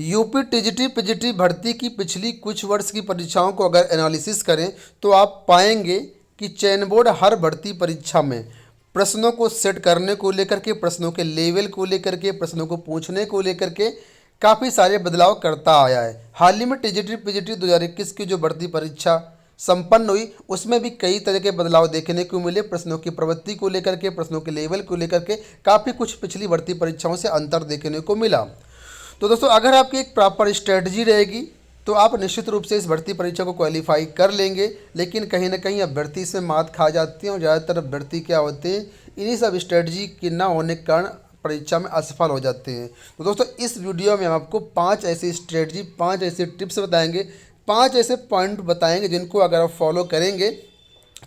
UP TGT PGT भर्ती की पिछली कुछ वर्ष की परीक्षाओं को अगर एनालिसिस करें तो आप पाएंगे कि चयन बोर्ड हर भर्ती परीक्षा में प्रश्नों को सेट करने को लेकर के, प्रश्नों के लेवल को लेकर के, प्रश्नों को पूछने को लेकर के काफ़ी सारे बदलाव करता आया है। हाल ही में टीजीटी पीजीटी 2021 की जो भर्ती परीक्षा संपन्न हुई उसमें भी कई तरह के बदलाव देखने को मिले। प्रश्नों की प्रवृत्ति को लेकर के, प्रश्नों के लेवल को लेकर के काफ़ी कुछ पिछली भर्ती परीक्षाओं से अंतर देखने को मिला। तो दोस्तों, अगर आपकी एक प्रॉपर स्ट्रेटजी रहेगी तो आप निश्चित रूप से इस भर्ती परीक्षा को क्वालिफाई कर लेंगे। लेकिन कहीं ना कहीं अभ्यर्थी इसमें मात खा जाती हैं और ज़्यादातर अभ्यर्थी क्या होते हैं, इन्हीं सब स्ट्रेटजी के ना होने के कारण परीक्षा में असफल हो जाते हैं। तो दोस्तों, इस वीडियो में हम आपको 5 ऐसी स्ट्रेटजी, 5 ऐसे टिप्स बताएंगे, 5 ऐसे पॉइंट बताएंगे जिनको अगर आप फॉलो करेंगे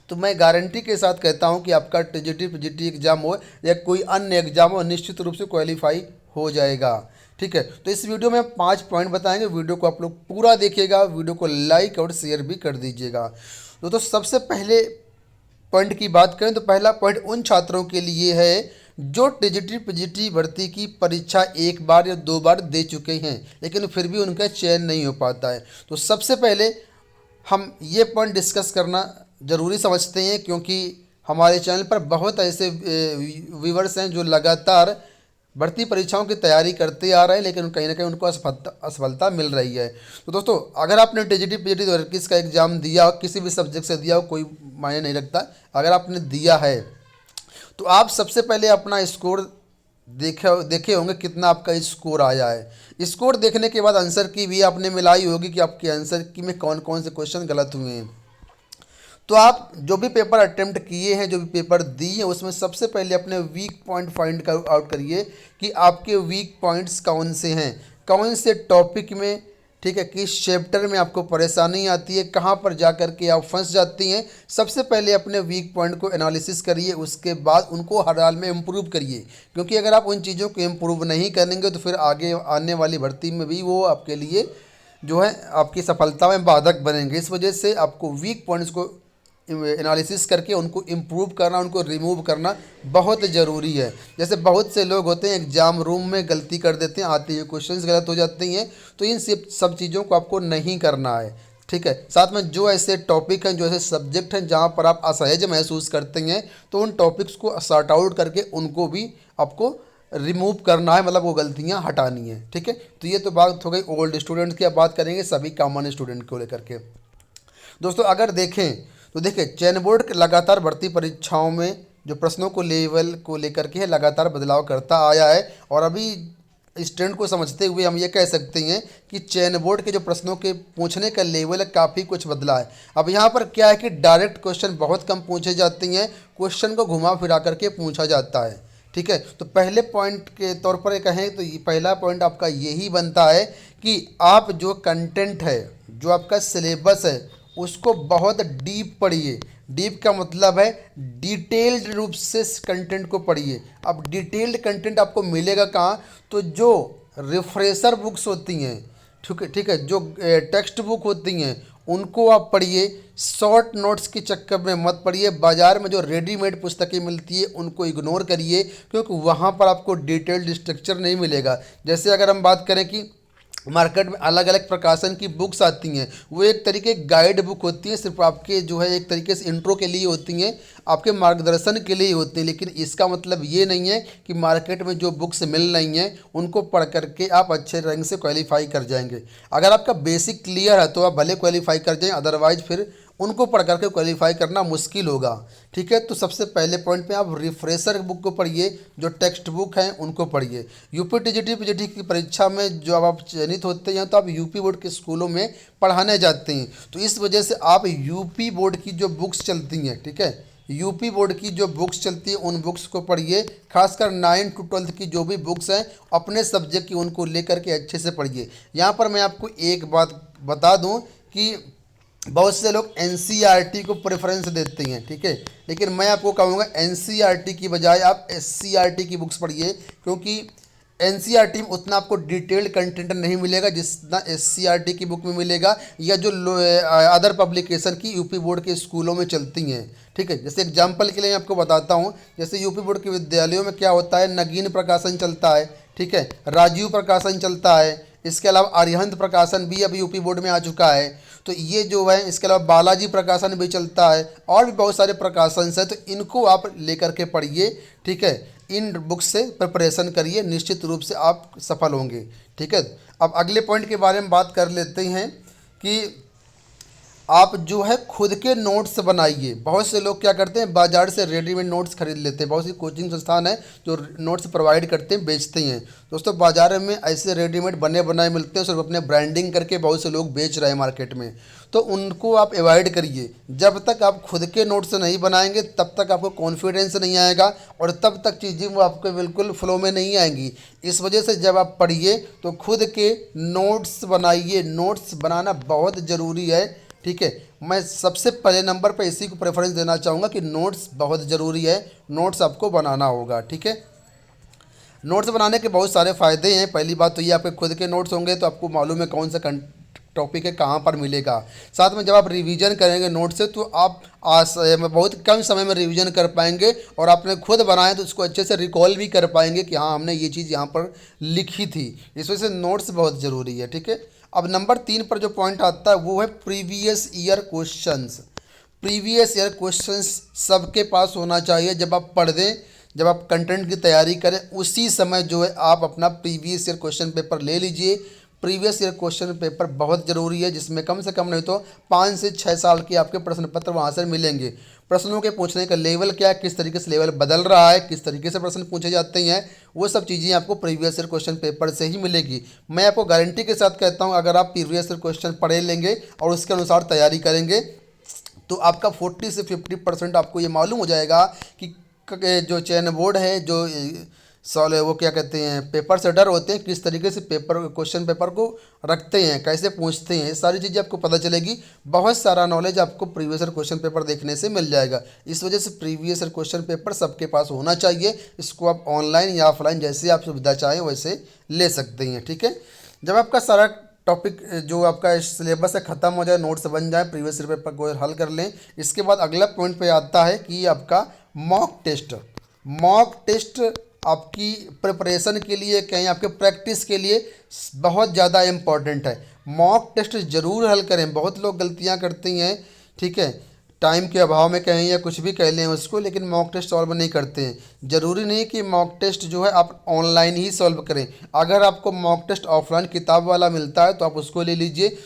तो मैं गारंटी के साथ कहता हूं कि आपका टीजीटी पीजीटी एग्जाम हो या कोई अन्य एग्जाम हो, निश्चित रूप से क्वालिफाई हो जाएगा। ठीक है, तो इस वीडियो में 5 पॉइंट बताएंगे। वीडियो को आप लोग पूरा देखिएगा, वीडियो को लाइक और शेयर भी कर दीजिएगा। तो सबसे पहले पॉइंट की बात करें तो पहला पॉइंट उन छात्रों के लिए है जो टीजीटी पीजीटी भर्ती की परीक्षा एक बार या 2 बार दे चुके हैं लेकिन फिर भी उनका चयन नहीं हो पाता है। तो सबसे पहले हम ये पॉइंट डिस्कस करना ज़रूरी समझते हैं क्योंकि हमारे चैनल पर बहुत ऐसे व्यूवर्स हैं जो लगातार भर्ती परीक्षाओं की तैयारी करते आ रहे हैं लेकिन कहीं ना कहीं उनको असफलता मिल रही है। तो दोस्तों, अगर आपने टीजीटी पीजीटी 2021 का एग्ज़ाम दिया हो, किसी भी सब्जेक्ट से दिया हो, कोई मायने नहीं रखता, अगर आपने दिया है तो आप सबसे पहले अपना स्कोर देखे होंगे कितना आपका स्कोर आया है। स्कोर देखने के बाद आंसर की भी आपने मिलाई होगी कि आपके आंसर की में कौन कौन से क्वेश्चन गलत हुए हैं। तो आप जो भी पेपर अटेम्प्ट किए हैं, जो भी पेपर दिए हैं, उसमें सबसे पहले अपने वीक पॉइंट फाइंड आउट करिए कि आपके वीक पॉइंट्स कौन से हैं, कौन से टॉपिक में, ठीक है, किस चैप्टर में आपको परेशानी आती है, कहाँ पर जा कर के आप फंस जाती हैं। सबसे पहले अपने वीक पॉइंट को एनालिसिस करिए, उसके बाद उनको हर हाल में इम्प्रूव करिए क्योंकि अगर आप उन चीज़ों को इम्प्रूव नहीं करेंगे तो फिर आगे आने वाली भर्ती में भी वो आपके लिए जो है आपकी सफलता में बाधक बनेंगे। इस वजह से आपको वीक पॉइंट्स को एनालिसिस करके उनको इम्प्रूव करना, उनको रिमूव करना बहुत ज़रूरी है। जैसे बहुत से लोग होते हैं एग्ज़ाम रूम में गलती कर देते हैं, आते हुए क्वेश्चंस गलत हो जाते हैं, तो इन सब चीज़ों को आपको नहीं करना है। ठीक है, साथ में जो ऐसे टॉपिक हैं, जो ऐसे सब्जेक्ट हैं जहाँ पर आप असहज महसूस करते हैं तो उन टॉपिक्स को सॉर्ट आउट करके उनको भी आपको रिमूव करना है, मतलब वो गलतियाँ हटानी है। ठीक है, तो ये तो बात हो गई ओल्ड स्टूडेंट्स की। अब बात करेंगे सभी कॉमन स्टूडेंट को लेकर के। दोस्तों, अगर देखें तो देखिए, चयन बोर्ड लगातार भर्ती परीक्षाओं में जो प्रश्नों को लेवल को लेकर के है लगातार बदलाव करता आया है और अभी इस ट्रेंड को समझते हुए हम ये कह सकते हैं कि चयन बोर्ड के जो प्रश्नों के पूछने का लेवल है काफ़ी कुछ बदला है। अब यहाँ पर क्या है कि डायरेक्ट क्वेश्चन बहुत कम पूछे जाते हैं, क्वेश्चन को घुमा फिरा करके पूछा जाता है। ठीक है, तो पहले पॉइंट के तौर पर कहें तो पहला पॉइंट आपका यही बनता है कि आप जो कंटेंट है, जो आपका सिलेबस है, उसको बहुत डीप पढ़िए। डीप का मतलब है डिटेल्ड रूप से कंटेंट को पढ़िए। अब डिटेल्ड कंटेंट आपको मिलेगा कहाँ, तो जो रिफ्रेशर बुक्स होती हैं, ठीक है, जो टेक्स्ट बुक होती हैं उनको आप पढ़िए। शॉर्ट नोट्स के चक्कर में मत पढ़िए। बाज़ार में जो रेडीमेड पुस्तकें मिलती है उनको इग्नोर करिए क्योंकि वहाँ पर आपको डिटेल्ड स्ट्रक्चर नहीं मिलेगा। जैसे अगर हम बात करें कि मार्केट में अलग अलग प्रकाशन की बुक्स आती हैं, वो एक तरीके गाइड बुक होती हैं, सिर्फ आपके जो है एक तरीके से इंट्रो के लिए होती हैं, आपके मार्गदर्शन के लिए होती हैं। लेकिन इसका मतलब ये नहीं है कि मार्केट में जो बुक्स मिल रही हैं उनको पढ़ करके आप अच्छे रंग से क्वालिफाई कर जाएंगे। अगर आपका बेसिक क्लियर है तो आप भले क्वालिफाई कर जाएं, अदरवाइज फिर उनको पढ़ करके क्वालिफाई करना मुश्किल होगा। ठीक है, तो सबसे पहले पॉइंट पे आप रिफ्रेशर बुक को पढ़िए, जो टेक्स्ट बुक हैं उनको पढ़िए। यूपी टीजीटी पीजीटी की परीक्षा में जो अब आप चयनित होते हैं तो आप यूपी बोर्ड के स्कूलों में पढ़ाने जाते हैं, तो इस वजह से आप यूपी बोर्ड की जो बुक्स चलती हैं, ठीक है, यूपी बोर्ड की जो बुक्स चलती है उन बुक्स को पढ़िए। खासकर 9 to 12 की जो भी बुक्स हैं अपने सब्जेक्ट की, उनको लेकर के अच्छे से पढ़िए। यहाँ पर मैं आपको एक बात बता दूँ कि बहुत से लोग एनसीईआरटी को प्रेफरेंस देते हैं, ठीक है, लेकिन मैं आपको कहूँगा एनसीईआरटी की बजाय आप एससीईआरटी की बुक्स पढ़िए क्योंकि एनसीईआरटी में उतना आपको डिटेल्ड कंटेंट नहीं मिलेगा जितना एससीईआरटी की बुक में मिलेगा या जो अदर पब्लिकेशन की यूपी बोर्ड के स्कूलों में चलती हैं। ठीक है, जैसे एग्जांपल के लिए मैं आपको बताता हूँ, जैसे यूपी बोर्ड के विद्यालयों में क्या होता है, नगीन प्रकाशन चलता है, ठीक है, राजीव प्रकाशन चलता है, इसके अलावा अरिहंत प्रकाशन भी अब यूपी बोर्ड में आ चुका है। तो ये जो है, इसके अलावा बालाजी प्रकाशन भी चलता है और भी बहुत सारे प्रकाशन हैं, तो इनको आप लेकर के पढ़िए। ठीक है, इन बुक्स से प्रिपरेशन करिए, निश्चित रूप से आप सफल होंगे। ठीक है, अब अगले पॉइंट के बारे में बात कर लेते हैं कि आप जो है खुद के नोट्स बनाइए। बहुत से लोग क्या करते हैं, बाजार से रेडीमेड नोट्स खरीद लेते हैं। बहुत सी कोचिंग संस्थान है जो नोट्स प्रोवाइड करते हैं, बेचते हैं। दोस्तों, बाजार में ऐसे रेडीमेड बने बनाए मिलते हैं, सिर्फ अपने ब्रांडिंग करके बहुत से लोग बेच रहे हैं मार्केट में, तो उनको आप अवॉइड करिए। जब तक आप खुद के नोट्स नहीं बनाएंगे तब तक आपको कॉन्फिडेंस नहीं आएगा और तब तक चीज़ें वो आपको बिल्कुल फ्लो में नहीं आएंगी। इस वजह से जब आप पढ़िए तो खुद के नोट्स बनाइए। नोट्स बनाना बहुत ज़रूरी है। ठीक है, मैं सबसे पहले नंबर पर इसी को प्रेफरेंस देना चाहूँगा कि नोट्स बहुत ज़रूरी है, नोट्स आपको बनाना होगा। ठीक है, नोट्स बनाने के बहुत सारे फ़ायदे हैं। पहली बात तो ये, आपके खुद के नोट्स होंगे तो आपको मालूम है कौन सा टॉपिक है, कहाँ पर मिलेगा। साथ में जब आप रिवीजन करेंगे नोट से तो आप बहुत कम समय में रिवीजन कर पाएंगे और आपने खुद बनाए तो उसको अच्छे से रिकॉल भी कर पाएंगे कि हाँ, हमने ये चीज़ यहाँ पर लिखी थी। इस वजह से नोट्स बहुत ज़रूरी है। ठीक है, अब नंबर 3 पर जो पॉइंट आता है वो है previous year questions. Previous year questions सबके पास होना चाहिए। जब आप पढ़ दें, जब आप कंटेंट की तैयारी करें, उसी समय जो है आप अपना प्रीवियस ईयर क्वेश्चन पेपर ले लीजिए। प्रीवियस ईयर क्वेश्चन पेपर बहुत ज़रूरी है, जिसमें कम से कम नहीं तो 5 से 6 साल के आपके प्रश्न पत्र वहाँ से मिलेंगे। प्रश्नों के पूछने का लेवल क्या है, किस तरीके से लेवल बदल रहा है, किस तरीके से प्रश्न पूछे जाते हैं, वो सब चीज़ें आपको प्रीवियस ईयर क्वेश्चन पेपर से ही मिलेगी। मैं आपको गारंटी के साथ कहता हूँ, अगर आप प्रीवियस ईयर क्वेश्चन पढ़े लेंगे और उसके अनुसार तैयारी करेंगे तो आपका 40 से 50% आपको ये मालूम हो जाएगा कि जो चयन बोर्ड है, जो वो क्या कहते हैं, पेपर सेटर होते हैं, किस तरीके से क्वेश्चन पेपर को रखते हैं, कैसे पूछते हैं, ये सारी चीज़ें आपको पता चलेगी। बहुत सारा नॉलेज आपको प्रीवियस ईयर क्वेश्चन पेपर देखने से मिल जाएगा। इस वजह से प्रीवियस ईयर क्वेश्चन पेपर सबके पास होना चाहिए। इसको आप ऑनलाइन या ऑफलाइन जैसे आप सुविधा चाहें वैसे ले सकते हैं। ठीक है, जब आपका सारा टॉपिक जो आपका सिलेबस है ख़त्म हो जाए, नोट्स बन जाए, प्रीवियस ईयर पेपर को हल कर लें, इसके बाद अगला पॉइंट पे आता है कि आपका मॉक टेस्ट। मॉक टेस्ट आपकी प्रिपरेशन के लिए, कहीं आपके प्रैक्टिस के लिए बहुत ज़्यादा इम्पॉर्टेंट है। मॉक टेस्ट ज़रूर हल करें। बहुत लोग गलतियां करती हैं, ठीक है, टाइम के अभाव में कहें या कुछ भी कह लें उसको, लेकिन मॉक टेस्ट सॉल्व नहीं करते हैं। ज़रूरी नहीं कि मॉक टेस्ट जो है आप ऑनलाइन ही सॉल्व करें। अगर आपको मॉक टेस्ट ऑफलाइन किताब वाला मिलता है तो आप उसको ले लीजिए,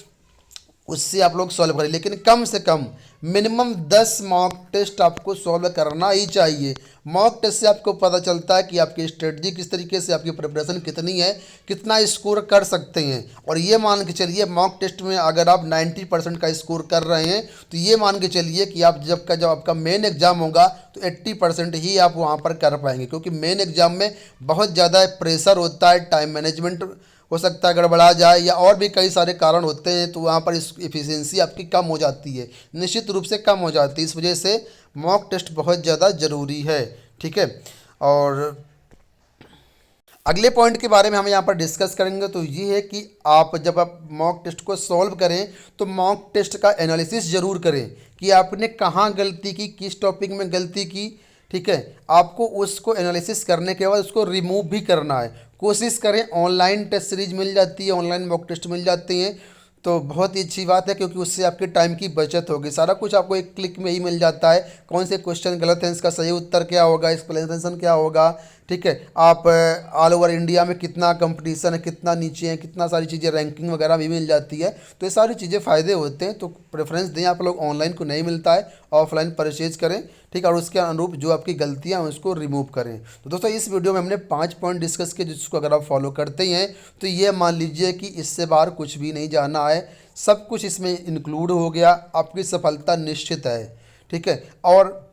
उससे आप लोग सॉल्व करें। लेकिन कम से कम मिनिमम 10 मॉक टेस्ट आपको सॉल्व करना ही चाहिए। मॉक टेस्ट से आपको पता चलता है कि आपकी स्ट्रेटजी किस तरीके से, आपकी प्रिपरेशन कितनी है, कितना स्कोर कर सकते हैं। और ये मान के चलिए, मॉक टेस्ट में अगर आप 90% का स्कोर कर रहे हैं तो ये मान के चलिए कि आप जब आपका मेन एग्ज़ाम होगा तो 80% ही आप वहाँ पर कर पाएंगे, क्योंकि मेन एग्ज़ाम में बहुत ज़्यादा प्रेशर होता है, टाइम मैनेजमेंट हो सकता है गड़बड़ा जाए या और भी कई सारे कारण होते हैं, तो वहाँ पर इस एफिशिएंसी आपकी कम हो जाती है, निश्चित रूप से कम हो जाती है। इस वजह से मॉक टेस्ट बहुत ज़्यादा ज़रूरी है। ठीक है, और अगले पॉइंट के बारे में हम यहाँ पर डिस्कस करेंगे तो ये है कि आप जब आप मॉक टेस्ट को सॉल्व करें तो मॉक टेस्ट का एनालिसिस ज़रूर करें कि आपने कहाँ गलती की, किस टॉपिक में गलती की। ठीक है, आपको उसको एनालिसिस करने के बाद उसको रिमूव भी करना है। कोशिश करें, ऑनलाइन टेस्ट सीरीज मिल जाती है, ऑनलाइन मॉक टेस्ट मिल जाती हैं, तो बहुत ही अच्छी बात है, क्योंकि उससे आपके टाइम की बचत होगी। सारा कुछ आपको एक क्लिक में ही मिल जाता है। कौन से क्वेश्चन गलत हैं, इसका सही उत्तर क्या होगा, एक्सप्लेनेशन क्या होगा। ठीक है, आप ऑल ओवर इंडिया में कितना कंपटीशन है, कितना नीचे है, कितना सारी चीज़ें रैंकिंग वगैरह भी मिल जाती है। तो ये सारी चीज़ें फ़ायदे होते हैं। तो प्रेफरेंस दें आप लोग, ऑनलाइन को नहीं मिलता है, ऑफलाइन परचेज करें। ठीक है, और उसके अनुरूप जो आपकी गलतियाँ हैं उसको रिमूव करें। तो दोस्तों, इस वीडियो में हमने 5 पॉइंट डिस्कस किए, जिसको अगर आप फॉलो करते हैं तो ये मान लीजिए कि इससे बाहर कुछ भी नहीं जाना है, सब कुछ इसमें इंक्लूड हो गया, आपकी सफलता निश्चित है। ठीक है, और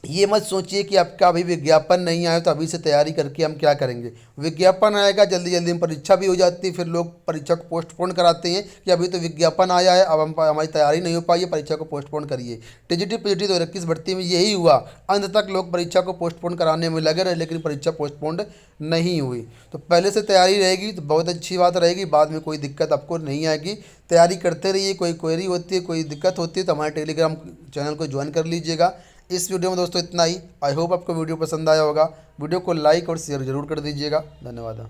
ये मत सोचिए कि आपका अभी विज्ञापन नहीं आया तो अभी से तैयारी करके हम क्या करेंगे। विज्ञापन आएगा, जल्दी जल्दी में परीक्षा भी हो जाती है, फिर लोग परीक्षा को पोस्टपोन कराते हैं कि अभी तो विज्ञापन आया है, अब हमारी तैयारी नहीं हो पाई है, परीक्षा को पोस्टपोन करिए। टीजीटी पीजीटी 2021 भर्ती में यही हुआ, अंत तक लोग परीक्षा को पोस्टपोन कराने में लगे रहे, लेकिन परीक्षा पोस्टपोन नहीं हुई। तो पहले से तैयारी रहेगी तो बहुत अच्छी बात रहेगी, बाद में कोई दिक्कत आपको नहीं आएगी। तैयारी करते रहिए, कोई क्वेरी होती है, कोई दिक्कत होती है तो हमारे टेलीग्राम चैनल को ज्वाइन कर लीजिएगा। इस वीडियो में दोस्तों इतना ही। आई होप आपको वीडियो पसंद आया होगा। वीडियो को लाइक और शेयर जरूर कर दीजिएगा। धन्यवाद।